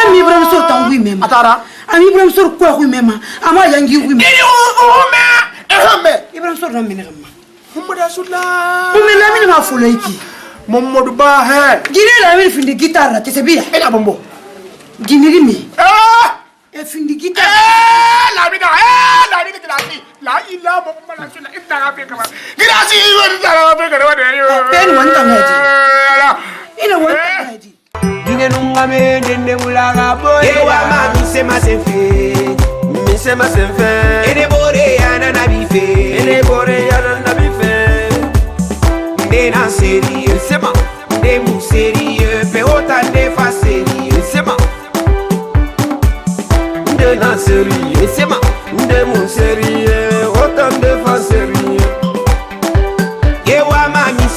أم إبراهيم سر تانغوي ميما أتارا أم إبراهيم سر كوي ميما أما يانجي وي ميما إبراهيم سر نامين غما هم رسول الله هم لا من ما فلويكي Momo ba he gine la mi findi guitarra te sebia ela bombo gine rimi e findi guitarra la mi grasi la ila bombo la sula inta ga pe kama grasi won ta ga pe kama de yo pen won ta ngaji ina won ta ngaji gine nunga me dende ulaga boy e wa ma mi se ma se fe ene bore yana na bi fe na sérieux, c'est ma des mou sérieux, fait autant de fa sérieux, c'est ma de na sérieux.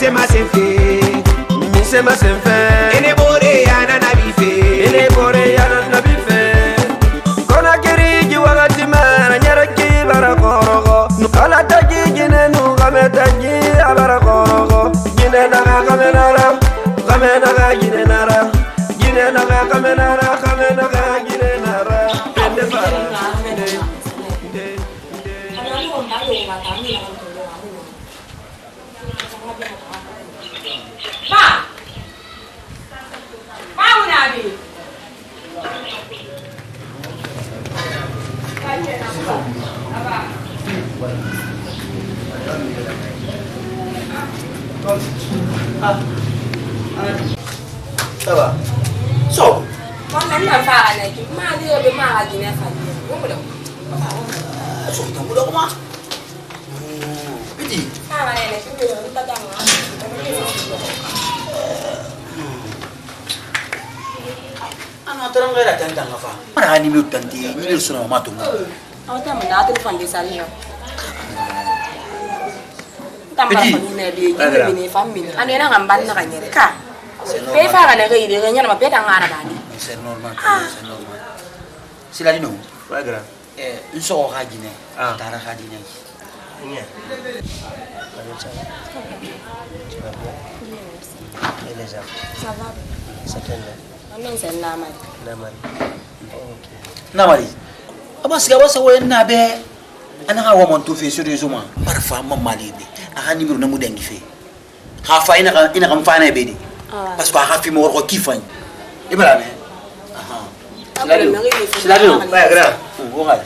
misema senfe misema senfe ene bore yana nabife ene bore yana nabife kona kiriji wakati mana nyaraki barakorogo nukala taji jine nukame taji abarakorogo jine naga kamenara jine naga jine naga kamenara jine nara pende para Ça va? So. Mana nak faham lagi? Mana dia bermahal jenis faham? Kamu dah. So kita mula rumah. Piti. Mana ni? Kita tak tahu. Anak terang gaya tentang apa? Mana ni miut tanti, ni miut sunam matung. Awak tak mana telefon di sana. Tambah ni dia ni family. Anu yang ngamban nak ni reka. Pefa kan nak ini dia nyala mapet ang arah bani. C'est normal, c'est normal. Sila dino. Bagra. Insok haji ni. Tara haji ni. Ini. Ça va. C'est normal. Namari. Aba siga wasa wayan na be. Ana hawa mon to fe sur zuma. Parfa mamali be. Aha nimero na mudangi fe. Ha fa ina kam fa na be di. Parce que ha fi mo ko kifan. Ibra ne. Aha. Sila dino. Bagra. Ngal.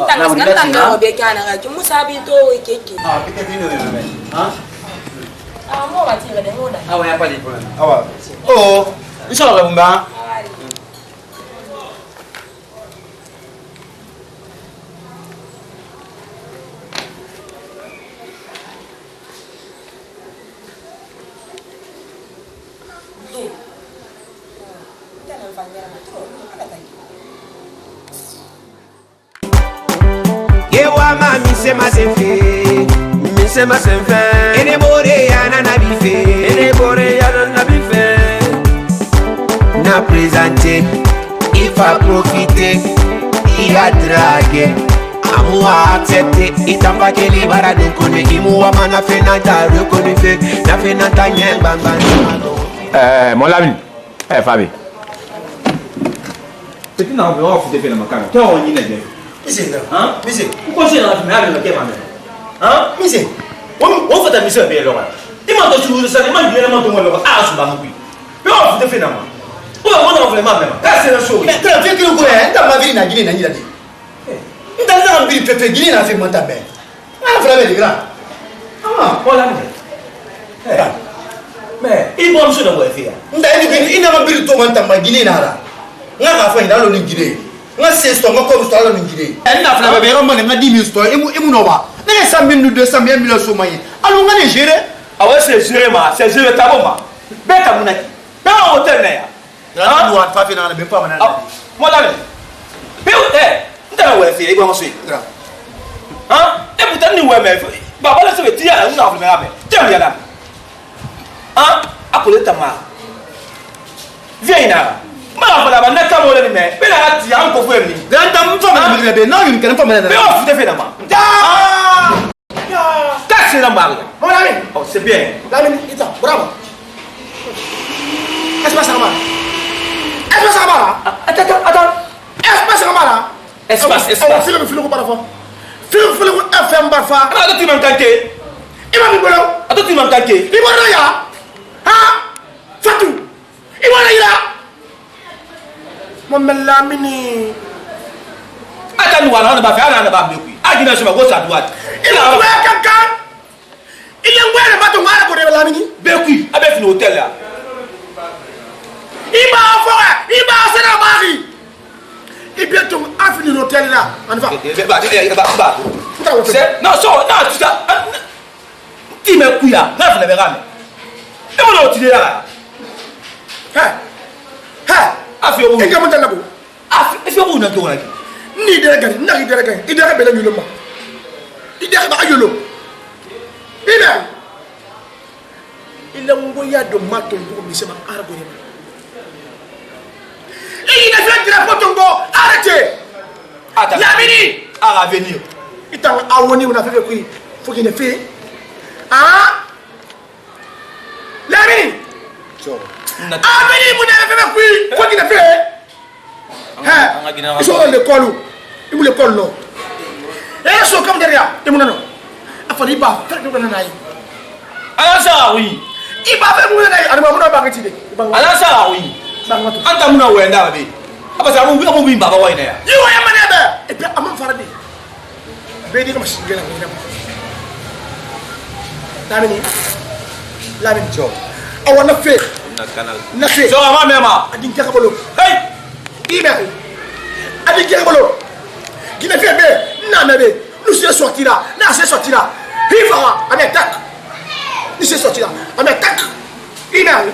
Tanggal tanggal obekan aga cuma sabi tu keke. Kita dino ne. Ha? Mau baca ke demo dah. Awa apa di pun? Awa. Oh, insyaallah Bunda. Yewa ma misema senfe ene bore yana nabife ene bore yana nabife na présenter il va profiter il a dragué amu a accepté il t'a pas que les bara donc on est imu wa na fait na ta reconnu fait na fait na ta nyen bamba mon ami Fabi petit na on va foutre fait na makana toi on y est Mise, hein? Mise. Pourquoi c'est dans la finale de Kevin? Hein? Mise. On fait ta mission bien Laurent. Il m'a donné ça, il m'a dit vraiment ton Laurent. Ah, c'est pas moi. Mais on fait finalement. On va vraiment même. C'est la chose. Mais tu as fait que le gouvernement, tu m'as vu na Guinée na Guinée. Tu as vu que tu Guinée na fait monter ben. Ah, frère les grands. Ah, voilà. Mais il va me sur le faire. Il n'a pas vu tout monter ma Guinée na là. Nga ka fa ndalo ni Guinée. Nga c'est ton ko sto ala ni Guinée. Elle n'a pas be romane nga 10 000 sto emu no ba. Nga 100 000 nous 200 000 millions somaye. Alors nga ne gérer. Ah ouais, c'est gérer ma, c'est gérer ta bomba. Beta munaki. Dans hôtel na ya. Là, nous on pas fait dans le même pas maintenant. Moi là. Mais ndana ouais fait, il va ensuite. Hein? Et vous tenez ouais mais baba là c'est tia là, on a fait mais. Tiens là. Hein? Appelez ta mère. Viens là. Mala fala ba na kamo le me be la ti an ko femi dan tam fa ma le be na yum kan fa ma le be o fu te fe na ma ta c'est la mari mon ami oh c'est bien la mi ita bravo espace sama attends espace oh filo ko parfois filo ko FM parfois ana do ti man kanke ima mi bolo ado ti man kanke i wona ya ha fatu i wona ila Maman Lamini. Attends, on va faire un débat. Il a joué à gauche à droite. Il a joué à quelqu'un. Il a joué à bateau mal pour les Lamini. Béqui, avec un hôtel là. Il m'a envoyé. Il m'a assis dans Paris. Il vient de finir l'hôtel là. On va. Non, non, tu sais. Tu me couilles là. Là, vous l'avez ramé. Et on a utilisé là. Afio e gamu tan nabo afio bu na to la ni de gari na ri de gari ide be la nyulo ma ide ba ayolo ide il a envoyé de maton pour me faire argonner. Il a fait de la potongo, arrêtez. Lamini, à venir. Il t'a envoyé, on a fait quoi? Faut qu'il ait fait. Hein? Lamini. Lamini, on a fait quoi? Faut qu'il ait fait. Hein? Ils sont dans l'école. Ils voulaient l'école là. Et ils sont comme derrière. Ils m'ont dit non. Il faut dire pas. Faire du bananaï. Alors ça oui. Il va faire du bananaï. Alors on va pas retirer. Alors ça oui. Anta muna wenda be. Apa sa mu amu bimba ba wayna ya. Ni waya mane be. Et puis amam farade. Be di ko masingela ko dem. Lamini jo. Awana fe. Na canal. Na fe. So ama mema. Adin jakabolo. Hey. Ibe. Adin jakabolo. Qui ne fait bien, non mais nous sommes sortis là, là c'est sorti là. Il va en attaque. Nous sommes sortis là, en attaque. Il m'a eu.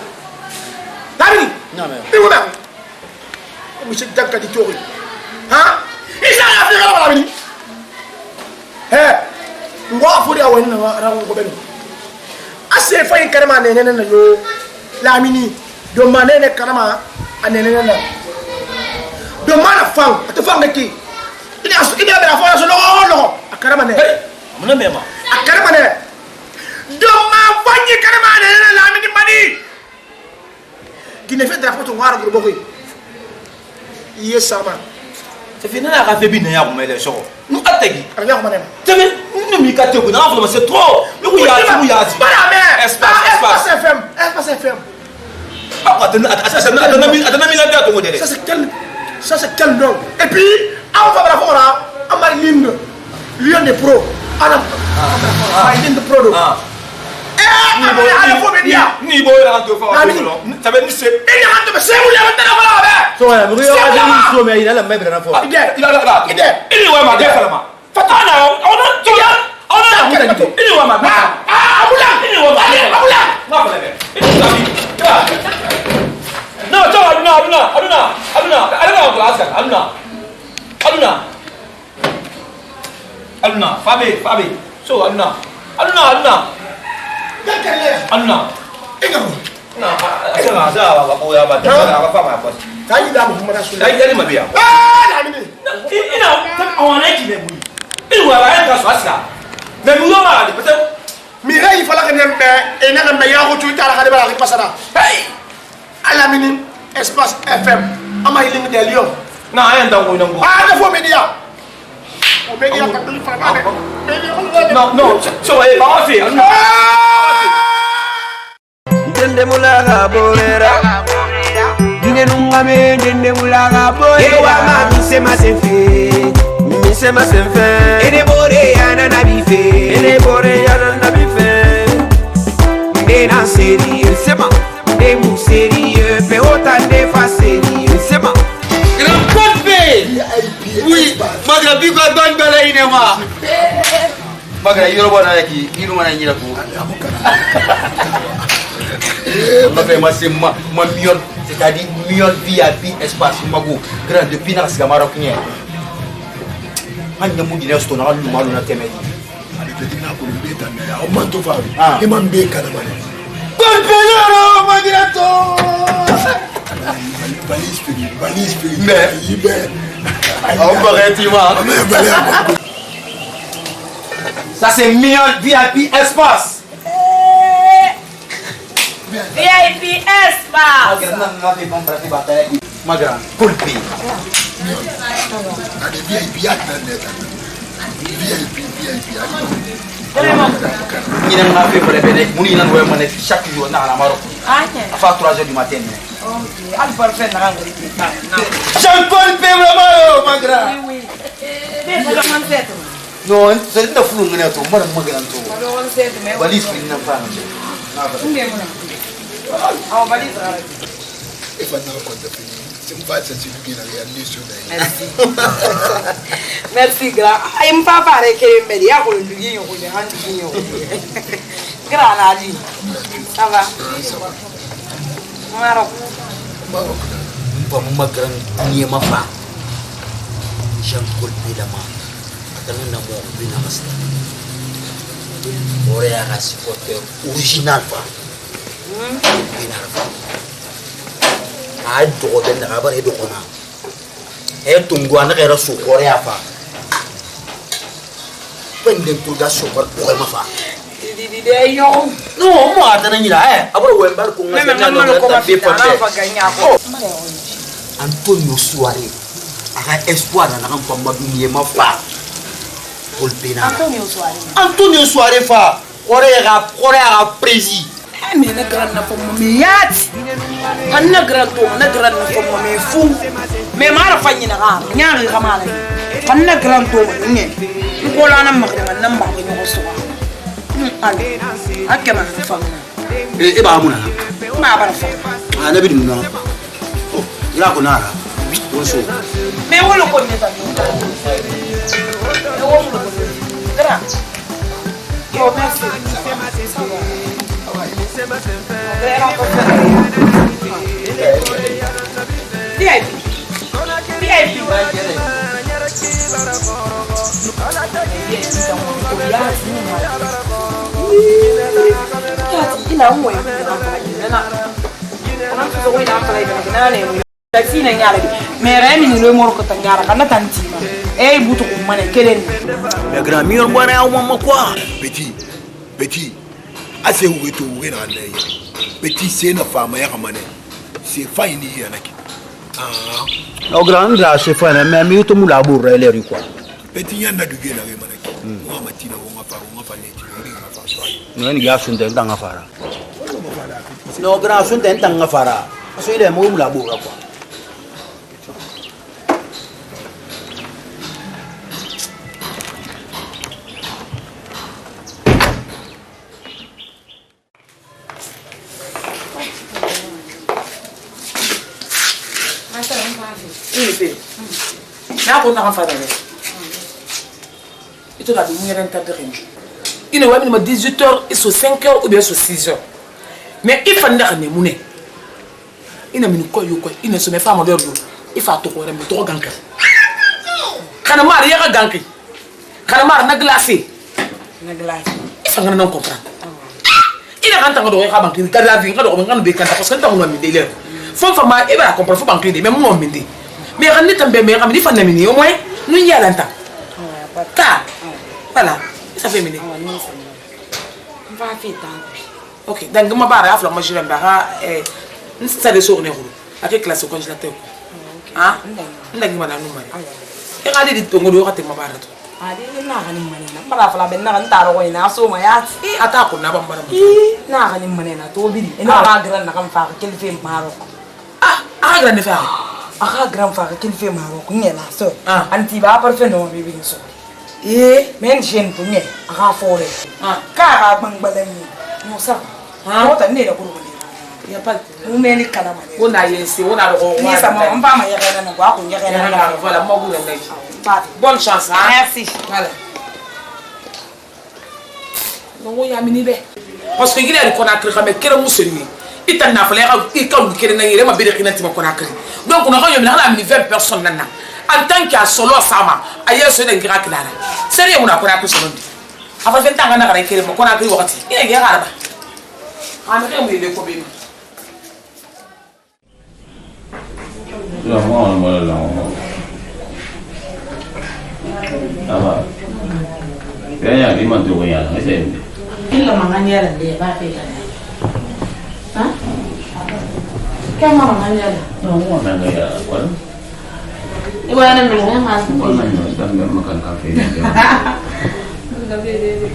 Lamini. Non mais. Il m'a eu. Monsieur Danka dit Tori. Hein? Il s'est fait là, Lamini. Eh, on va faire un problème. Assez fait carrément nénéna yo. Lamini, demandez les carrément à nénéna. Demande à femme, à te faire de qui? Il a la foi sur l'eau. À Karamane. Mon ami, à Karamane. Demain, voyez Karamane, la mini-mani. Qui ne fait de la photo noire pour le il est ça, man. C'est fini la café bien, il y a un les choses. Nous atteignons. Regarde, madame. Nous m'y cassons, c'est trop. Nous y a, nous y a. Pas la mer. Espace FM. Espace FM. Ça c'est quel nom? Et puis, on va la voir, on va l'hymne, lion de pro. L'hymne de pro. Ni boy rentre fort. Ça veut dire c'est. Il rentre, c'est où il rentre là là. So ya muri yo adi so me ina la me bra fo. Il est ma défalma. Fatana, on a il est ma. Abula, il est ma. Non, Aluna, Fabi. So Aluna. Aluna. Non, ça va, on va pas pas. Ça y est là, on va sur là. Il ma bien. Ah, la minute. On a qui les bouilles. Il va rien faire ça. Mais nous on va peut-être Mireille, il fallait que nous et nous meilleur retour à la débat pas ça. Hey! À la minute, espace FM. On m'a ligne de Lyon. Non, rien dans vous non. Ah, il faut média. Au média non, so est pas fait. Dende mulaga bolera. Dine nungame dende mulaga bolera. Ewa ma misema senfe. Misema senfe. Ene bore yana nabife. Ene bore yana nabife. Nena sérieux, c'est ma. Des mous sérieux, mais autant de fois sérieux, c'est ma. Grand Pompé. Oui, magra bi ko don bela inema. Magra yoro bona yaki, yiro mana nyira ko. Ma fait ma million, c'est-à-dire million VIP espace mago grand depuis na siga marocain. Hanya mu dina sto na lu malu na temedi. Ali te dina ko beta na o manto fa. E man be kana bale. Pompeyoro magirato. Balise mais libère. On paraît tima. Ça c'est million VIP espace. VIP espace. Ma grande, Pompé. Allez, VIP, Il n'a pas fait pour les bénéfices. Il n'a pas fait chaque jour dans la Maroc. À faire 3 heures du matin. Jean-Paul P. Vraiment, ma grande. Oui. Non, c'est le flou. Je ne sais pas si je valise pour une enfant. Merci, grand. Je ne pas parler que je me dis à vous le grand Ali. Ça va? Maroc. Ma grande, n'y est ma femme. Jean-Paul P. Lama. Attends, n'a pas vu la master. Original. a dogo den daga bare do kona e tungu ana era su kore afa pendem tulga su kore ko ma fa di yo no mo atana nyira abro wembal ko ngase na no ta be pote Antonio Suarez aga espoir na kan pamba dunie ma fa Polpena Antonio Suarez fa kore ga presi me na gran na fomo me yati na gran na fomo me fu me mara fanyi na ga nyaari ga mala na gran to ne ko la na magre nan ba ko so al akema fa e ba muna ma ba fa ana bi dum na o ila ko nara o so me wolo ko ne ta me wolo ko gra yo merci Petit. Assez où est où est là petit c'est une femme ya kamane c'est fine hier naki au grand là c'est fine mais mi to mula burra le ri quoi petit yanda du gena ga manaki wa matina wa fa ne ti ma fa so no ni ga sun den tanga fara no grand sun den tanga fara so ile mo mula burra quoi na ko na fa dale ito da bi ngeren ta dere ina wa mi ma 18h et so 5h ou bien so 6h mais il fa ndaka ne mune ina mi ko yo ko ina so me fa ma do il fa to ko re mi to ganka kana mar ya ga ganki kana mar na glacé il fa ngana non comprendre ina kan tango do ka banki ka la vie ka do ko ngana be kan parce que tango mi de le fo fa ma e ba comprendre fo banki de même mo mi de mais quand tu es bien, tu es bien, au moins, nous y allons. Ta, voilà, ça fait minute. On va faire ça. Ok, donc je vais faire moi je vais faire ça de sourire avec classe au congélateur. Ah, on a dit madame nous. Et regardez dit ton goût tu m'as barré. Ah, dit na gani manena. Para fala ben na kan taro ko ina so ma ya. Ata ko na ba mbara. Na gani manena to biri. Ina ga gran na kan fa kel fe maro. Ah, aga gran fa. Aga grand frère qu'il fait Maroc ni la so anti ba parfait no bi bin so men jen to ni aga fore ka bang balam no sa mo ta ni da ko ya pa mu men kala ma ko na yensi wona ro ni sa mo mba ma ya kana na ko ya kana na voilà mo bu le bonne chance merci voilà no ya mini be parce que il a ko na kire kere museni ita na fala i ka kere na yere ma be de ina tima ko na kire donc on a eu 20 personnes nana en tant que solo sama aye so de ngira kidara sérieux on a ko na ko solo afa fe tanga na kare kere ko na kire wakati ina ge garaba ana ke mu ile ko be la mo la aba ya di man to ya ese illa manganya la de ba fe ha kama manganya la no mo na ya kwal iwana mengena mas ko na no dan makan kafe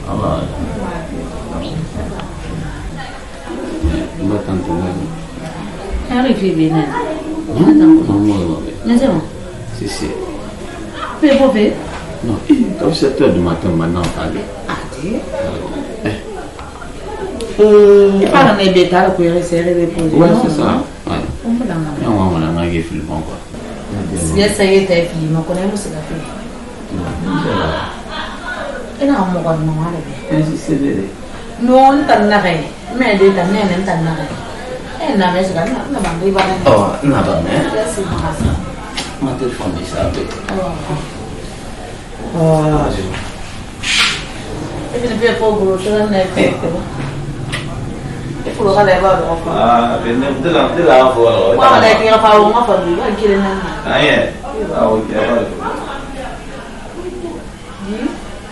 aba batang tu hari fibina no nese mo si si pe pope no comme 7h du matin maintenant allez Para me betar ko yere sere de poser. Ouais, c'est ça. Ouais. On peut l'en Et on va en faire film quoi. Si essayer de film, on connaît aussi la film. Et là on va non aller. C'est vrai. Non, tan na re. Mais de tan ne tan na re. Et na mais ça na bang riba na. Oh, na bang eh. Merci ma. Ma téléphone dit ça. Oh. Et puis le peu pour gros, ça n'a pas. Ifuro kala ba do ko. Bende de la fo. Wa la ki fa wo ma fa bi ba kire na. Aye. Ke ba.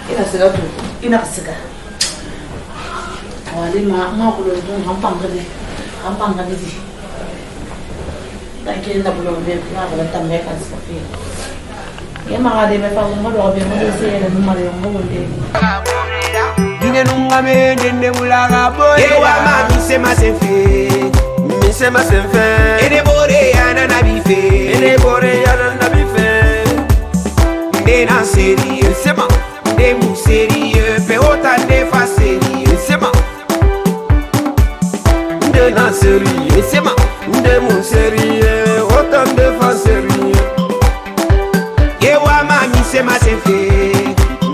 Ina siga tu. Ina siga. Wali ma ko do hampang gadi. Hampang gadi. Dan kire na bulo be na ba tan me kan safi. Ya ma ga de be fa wo ma do be mo se le no mare mo de. Gine nunga me dende bulaga boy. Ewa ma mi se ma se fe. Mi se ma se fe. Ene bore yana na bi fe. Ene bore yana na bi fe. De na sérieux c'est ma. De mu sérieux pe autant de fa sérieux c'est ma. De na sérieux c'est ma. De mu sérieux autant de fa sérieux. Ewa ma mi se ma se fe.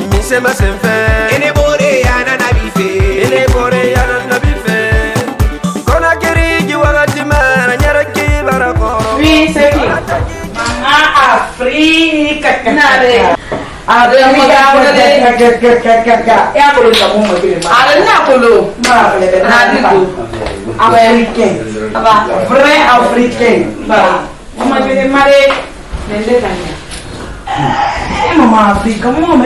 Mi se ma se fe. Ene bore yana na bi fe. Ene bore yana na bi fe. Kona kiri ji wakati mara nyara ki bara koro. Oui, c'est qui? Mama Afrique. Nare. Ada yang ada ya kalau kamu mau pilih ada nak kalau nanti tu American apa vrai Africain mama pilih mare nende tanya Mama Africa kamu mau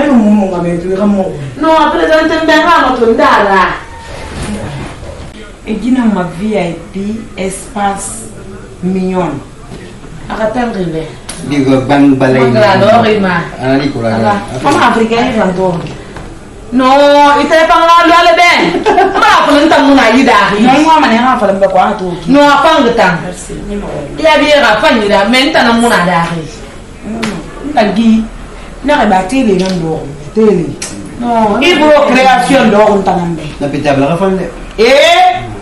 ngamen tu kamu no presente mbega no tundara egina ma VIP espace mignon akatal rive Digo bang balay. Maglalor ima. Ana ni kula. Mama Africain ni fanto. No, ite pangalo ale ben. Ma ko nta muna yida. No mo mane ha fala mbako atu. No apang getang. Ya bi ra fanyi da menta na muna da. Ngi na ba tele nan do. Tele. No, ibro création do ntanambe. Na pitable ka fande.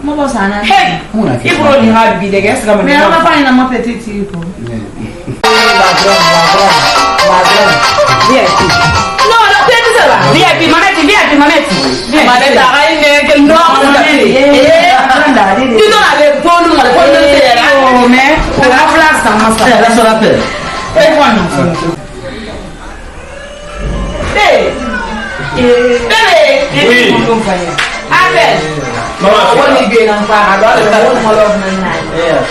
Mo ba sana. Hey, muna. Ibro ni ha bi de ges ga me. Me na fa ina ma petite ko. VIP. No, no, tiene que ser VIP, maneti. Maneti, ahí me que no. Tu no la ves, pon un no me. La plaza más. La sola pe. Bueno. Oui. Appel. Maman, on est bien en parole, on va le faire.